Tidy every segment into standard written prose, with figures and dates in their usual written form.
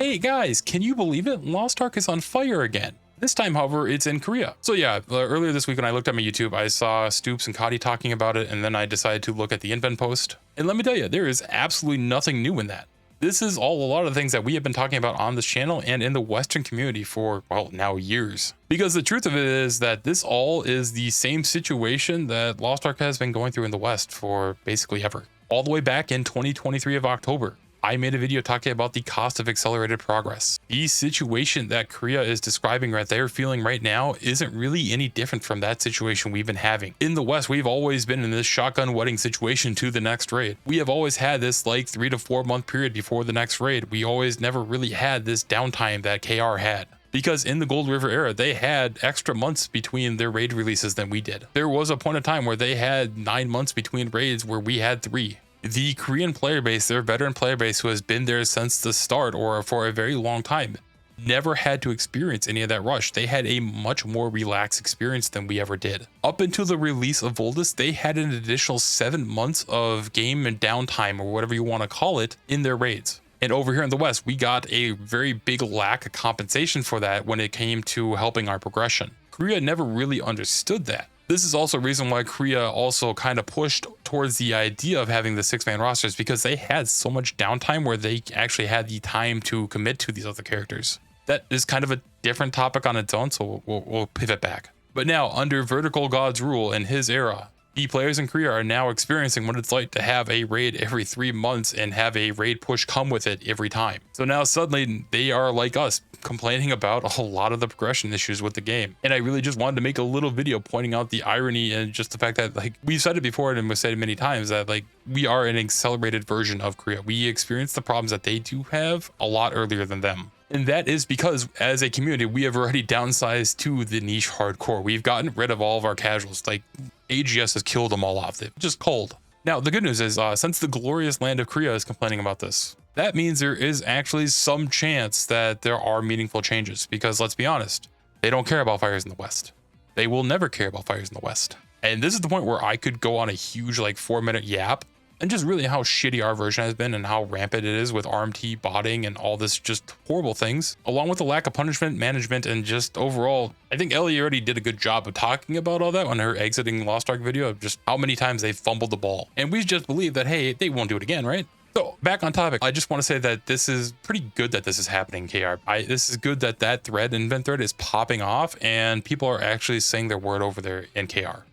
Hey guys, can you believe it? Lost Ark is on fire again. This time, however, it's in Korea. So yeah, earlier this week when I looked at my YouTube, I saw Stoops and Kadi talking about it, and then I decided to look at the invent post. And let me tell you, there is absolutely nothing new in that. This is all a lot of the things that we have been talking about on this channel and in the Western community for, well, now years. Because the truth of it is that this all is the same situation that Lost Ark has been going through in the West for basically ever. All the way back in 2023 of October. I made a video talking about the cost of accelerated progress. The situation that Korea is describing right there, feeling right now, isn't really any different from that situation we've been having. In the West, we've always been in this shotgun wedding situation to the next raid. We have always had this like 3 to 4 month period before the next raid. We always never really had this downtime that KR had. Because in the Gold River era, they had extra months between their raid releases than we did. There was a point of time where they had 9 months between raids where we had 3. The Korean player base, their veteran player base who has been there since the start or for a very long time, never had to experience any of that rush. They had a much more relaxed experience than we ever did. Up until the release of Voldus, they had an additional 7 months of game and downtime, or whatever you want to call it, in their raids. And over here in the West, we got a very big lack of compensation for that when it came to helping our progression. Korea never really understood that. This is also a reason why Korea also kind of pushed towards the idea of having the 6-man rosters, because they had so much downtime where they actually had the time to commit to these other characters. That is kind of a different topic on its own, so we'll pivot back. But now, under Vertical God's rule in his era, the players in Korea are now experiencing what it's like to have a raid every 3 months and have a raid push come with it every time. So now suddenly they are like us, complaining about a lot of the progression issues with the game. And I really just wanted to make a little video pointing out the irony and just the fact that, like, we've said it before and we've said it many times, that like we are an accelerated version of Korea. We experience the problems that they do have a lot earlier than them. And that is because as a community, we have already downsized to the niche hardcore. We've gotten rid of all of our casuals. Like, AGS has killed them all off. They're just cold. Now, the good news is, since the glorious land of Korea is complaining about this, that means there is actually some chance that there are meaningful changes. Because let's be honest, they don't care about fires in the West. They will never care about fires in the West. And this is the point where I could go on a huge, like, 4-minute yap and just really how shitty our version has been and how rampant it is with RMT botting and all this just horrible things, along with the lack of punishment management and just overall. I think Ellie already did a good job of talking about all that on her exiting Lost Ark video of just how many times they fumbled the ball. And we just believe that, hey, they won't do it again, right? So back on topic, I just want to say that this is pretty good that this is happening, KR. This is good that that thread, invent thread, is popping off and people are actually saying their word over there in KR.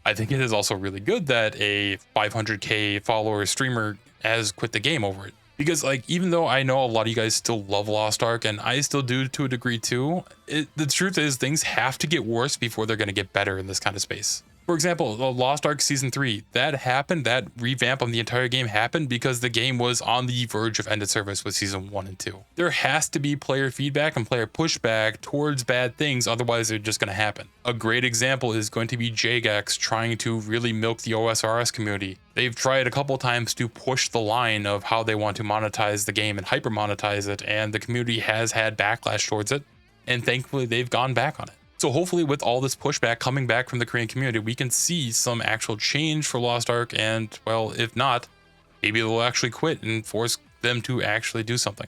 I think it is also really good that a 500k follower streamer has quit the game over it. Because, like, even though I know a lot of you guys still love Lost Ark, and I still do to a degree too, the truth is things have to get worse before they're going to get better in this kind of space. For example, Lost Ark Season 3, that happened, that revamp on the entire game happened because the game was on the verge of end of service with Season 1 and 2. There has to be player feedback and player pushback towards bad things, otherwise they're just going to happen. A great example is going to be Jagex trying to really milk the OSRS community. They've tried a couple times to push the line of how they want to monetize the game and hyper monetize it, and the community has had backlash towards it, and thankfully they've gone back on it. So hopefully with all this pushback coming back from the Korean community, we can see some actual change for Lost Ark, and, well, if not, maybe they'll actually quit and force them to actually do something.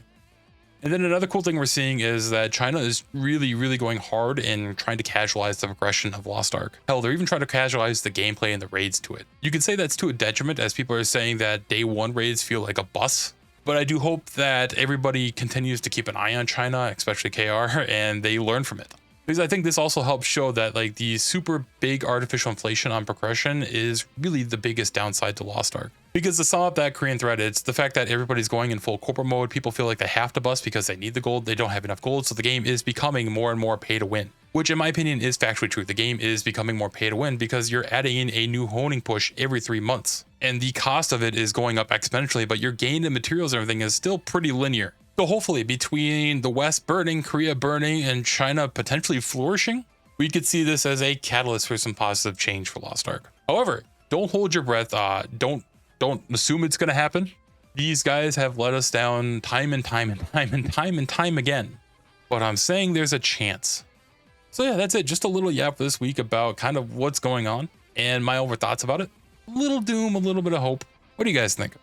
And then another cool thing we're seeing is that China is really going hard in trying to casualize the progression of Lost Ark. Hell, they're even trying to casualize the gameplay and the raids to it. You could say that's to a detriment, as people are saying that day 1 raids feel like a bus. But I do hope that everybody continues to keep an eye on China, especially KR, and they learn from it. Because I think this also helps show that, like, the super big artificial inflation on progression is really the biggest downside to Lost Ark. Because to sum up that Korean thread, it's the fact that everybody's going in full corporate mode. People feel like they have to bust because they need the gold. They don't have enough gold. So the game is becoming more and more pay to win, which in my opinion is factually true. The game is becoming more pay to win because you're adding in a new honing push every 3 months. And the cost of it is going up exponentially, but your gain in materials and everything is still pretty linear. So hopefully between the West burning, Korea burning, and China potentially flourishing, we could see this as a catalyst for some positive change for Lost Ark. However, don't hold your breath. Don't assume it's going to happen. These guys have let us down time and time again. But I'm saying there's a chance. So yeah, that's it. Just a little yap for this week about kind of what's going on and my over thoughts about it. A little doom, a little bit of hope. What do you guys think?